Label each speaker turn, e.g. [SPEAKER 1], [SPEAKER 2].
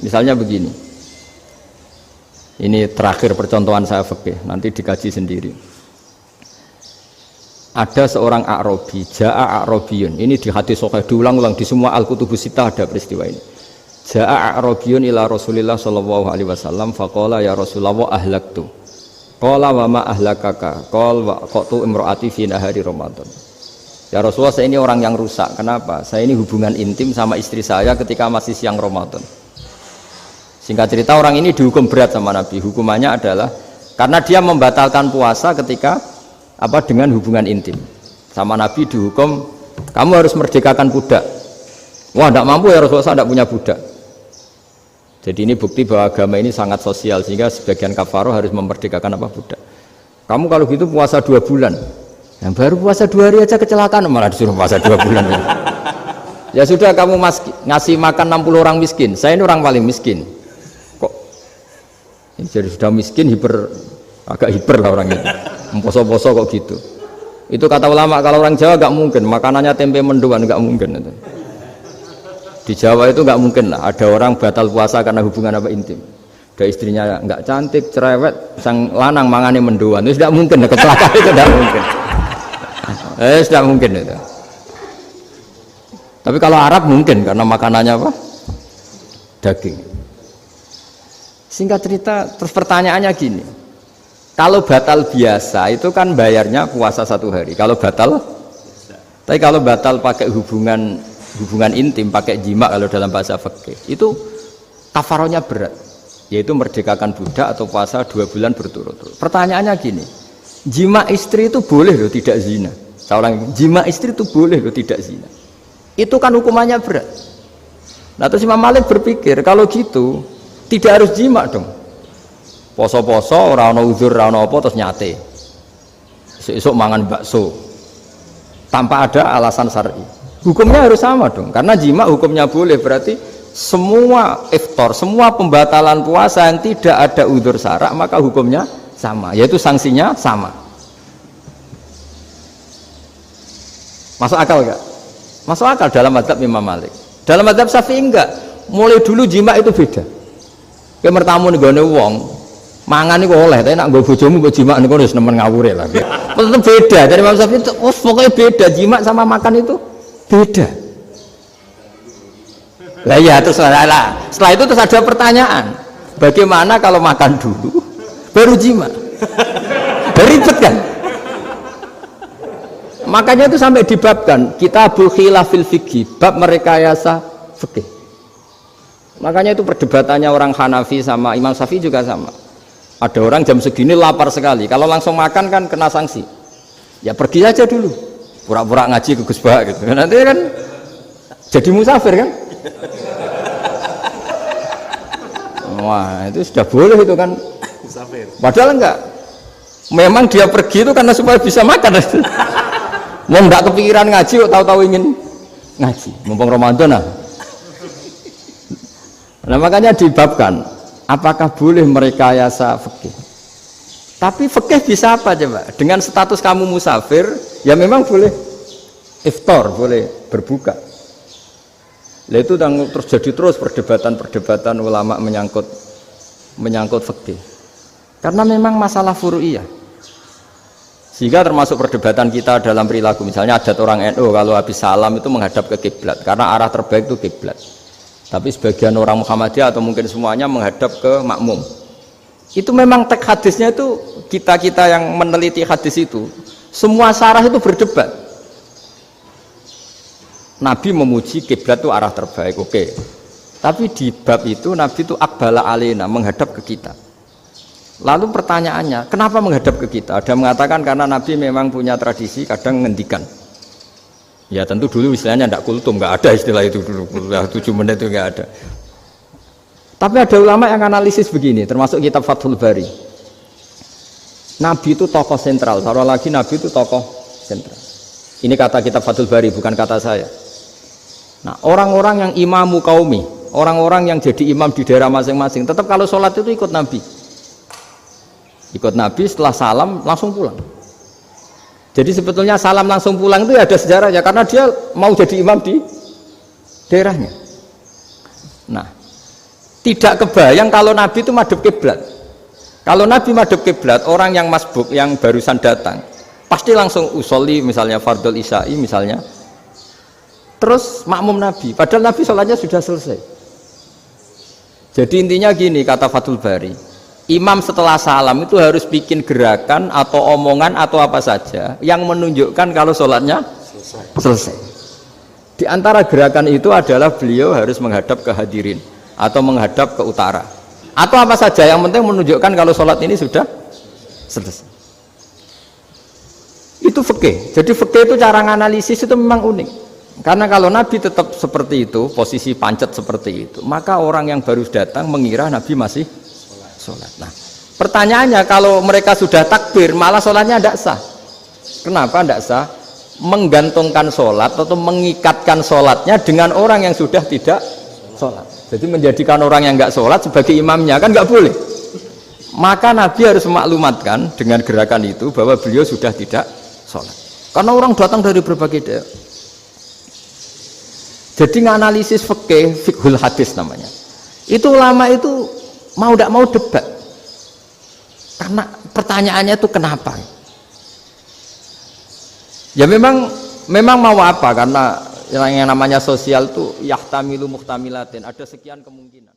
[SPEAKER 1] Misalnya begini. Ini terakhir percontohan saya fikih, nanti dikaji sendiri. Ada seorang A'rabi, Ja'a A'rabiyun. Ini di hadis sahih diulang-ulang di semua Al-Kutubus Sittah ada peristiwa ini. Ja'a A'rabiyun ila Rasulillah sallallahu alaihi wasallam faqala ya Rasulullah ahlaktu. Qala wa ma ahlakaka? Qala wa qatu imraati fi nahari Ramadan. Ya Rasulullah, saya ini orang yang rusak. Kenapa? Saya ini hubungan intim sama istri saya ketika masih siang Ramadan. Singkat cerita orang ini dihukum berat sama Nabi. Hukumannya adalah karena dia membatalkan puasa ketika dengan hubungan intim. Sama Nabi dihukum, kamu harus merdekakan budak. Wah, tidak mampu ya Rasulullah, saya tidak punya budak. Jadi ini bukti bahwa agama ini sangat sosial sehingga sebagian kafaroh harus memerdekakan budak. Kamu kalau gitu puasa 2 bulan. Yang baru puasa 2 hari aja kecelakaan malah disuruh puasa 2 bulan. Ya sudah, kamu ngasih makan 60 orang miskin. Saya ini orang paling miskin. Kok jadi sudah miskin agak hiper lah orang itu. Poso-poso kok gitu. Itu kata ulama, kalau orang Jawa gak mungkin makanannya tempe mendoan, gak mungkin itu. Di Jawa itu gak mungkin lah ada orang batal puasa karena hubungan intim. Ada istrinya gak cantik, cerewet, sang lanang mangane mendoan. Itu tidak mungkin, kecelakaan itu tidak mungkin. Tidak mungkin itu. Tapi kalau Arab mungkin karena makanannya daging. Singkat cerita, terus pertanyaannya gini. Kalau batal biasa itu kan bayarnya puasa 1 hari. Kalau batal, tapi kalau batal pakai hubungan intim, pakai jima kalau dalam bahasa fikih, itu kafarohnya berat, yaitu merdekakan budak atau puasa 2 bulan berturut-turut. Pertanyaannya gini, jima istri itu boleh loh tidak zina. Seorang jima istri itu boleh loh tidak zina. Itu kan hukumannya berat. Nah terus Imam Malik berpikir kalau gitu tidak harus jima dong. Poso-poso, ora ana uzur, ora ana apa terus nyate. Esuk mangan bakso tanpa ada alasan syar'i. Hukumnya harus sama dong, karena jima hukumnya boleh, berarti semua iftar, semua pembatalan puasa yang tidak ada uzur syara' maka hukumnya sama, yaitu sanksinya sama. Masuk akal enggak? Masuk akal dalam mazhab Imam Malik. Dalam mazhab Syafi'i enggak. Mulai dulu jima itu beda. Kayak mertamu nih gone wong, mangan iku oleh, tapi nak nggo bojomu mbok jima niku wis nemen ngawure lah. Tetep beda. Dari Imam Syafi'i itu pokoknya beda, jima sama makan itu beda. Lah ya terus setelah itu terus ada pertanyaan, bagaimana kalau makan dulu baru jima? Ribet kan? Makanya itu sampai dibabkan Kitabul Khilafil Fiqhi, bab merekayasa fikih. Makanya itu perdebatannya orang Hanafi sama Imam Syafi'i juga sama. Ada orang jam segini lapar sekali, kalau langsung makan kan kena sanksi. Ya pergi aja dulu, pura-pura ngaji ke Gus Bah gitu. Nanti kan jadi musafir kan? Wah itu sudah boleh itu kan? Musafir. Padahal enggak. Memang dia pergi itu karena supaya bisa makan. Mau enggak kepikiran ngaji, kok tahu-tahu ingin ngaji. Mumpung Ramadan nah. Nah makanya dibabkan, apakah boleh merekayasa fikih? Tapi fikih bisa apa coba? Dengan status kamu musafir, ya memang boleh iftar, boleh berbuka. Lah itu terjadi terus perdebatan ulama menyangkut fikih. Karena memang masalah furu'iyah. Sehingga termasuk perdebatan kita dalam perilaku, misalnya adat orang NU kalau habis salam itu menghadap ke kiblat karena arah terbaik itu kiblat. Tapi sebagian orang Muhammadiyah atau mungkin semuanya menghadap ke makmum. Itu memang teks hadisnya itu kita yang meneliti hadis itu semua syarah itu berdebat. Nabi memuji kiblat itu arah terbaik, oke. Tapi di bab itu Nabi itu aqbala alaina, menghadap ke kita. Lalu pertanyaannya, kenapa menghadap ke kita? Ada mengatakan karena Nabi memang punya tradisi kadang ngendikan. Ya tentu dulu istilahnya tidak kultum, nggak ada istilah itu dulu, 7 menit itu nggak ada. Tapi ada ulama yang analisis begini, termasuk kitab Fathul Bari. Nabi itu tokoh sentral, taruh lagi Nabi itu tokoh sentral. Ini kata kitab Fathul Bari, bukan kata saya. Nah orang-orang yang imamu qaumi, orang-orang yang jadi imam di daerah masing-masing, tetap kalau sholat itu ikut Nabi. Ikut Nabi, setelah salam langsung pulang. Jadi sebetulnya salam langsung pulang itu ada sejarahnya karena dia mau jadi imam di daerahnya. Nah, Tidak kebayang kalau Nabi itu madhep kiblat. Kalau Nabi madhep kiblat, orang yang masbuk yang barusan datang pasti langsung usolli misalnya fardhul isya'i misalnya. Terus makmum Nabi, padahal Nabi sholatnya sudah selesai. Jadi intinya gini kata Fathul Bari, imam setelah salam itu harus bikin gerakan atau omongan atau apa saja yang menunjukkan kalau sholatnya selesai. Di antara gerakan itu adalah beliau harus menghadap ke hadirin atau menghadap ke utara atau apa saja yang penting menunjukkan kalau sholat ini sudah selesai. Itu fikih. Jadi fikih itu cara menganalisis itu memang unik. Karena kalau Nabi tetap seperti itu, posisi pancet seperti itu, maka orang yang baru datang mengira Nabi masih sholat. Nah, pertanyaannya kalau mereka sudah takbir, malah sholatnya tidak sah. Kenapa tidak sah? Menggantungkan sholat atau mengikatkan sholatnya dengan orang yang sudah tidak sholat. Jadi menjadikan orang yang nggak sholat sebagai imamnya, kan nggak boleh. Maka Nabi harus memaklumatkan dengan gerakan itu bahwa beliau sudah tidak sholat. Karena orang datang dari berbagai daerah. Jadi nganalisis fikih, fiqhul hadis namanya. Itu ulama itu mau tidak mau debat. Karena pertanyaannya itu kenapa? Ya memang mau apa? Karena yang namanya sosial itu yahtamilu muhtamilatin, ada sekian kemungkinan.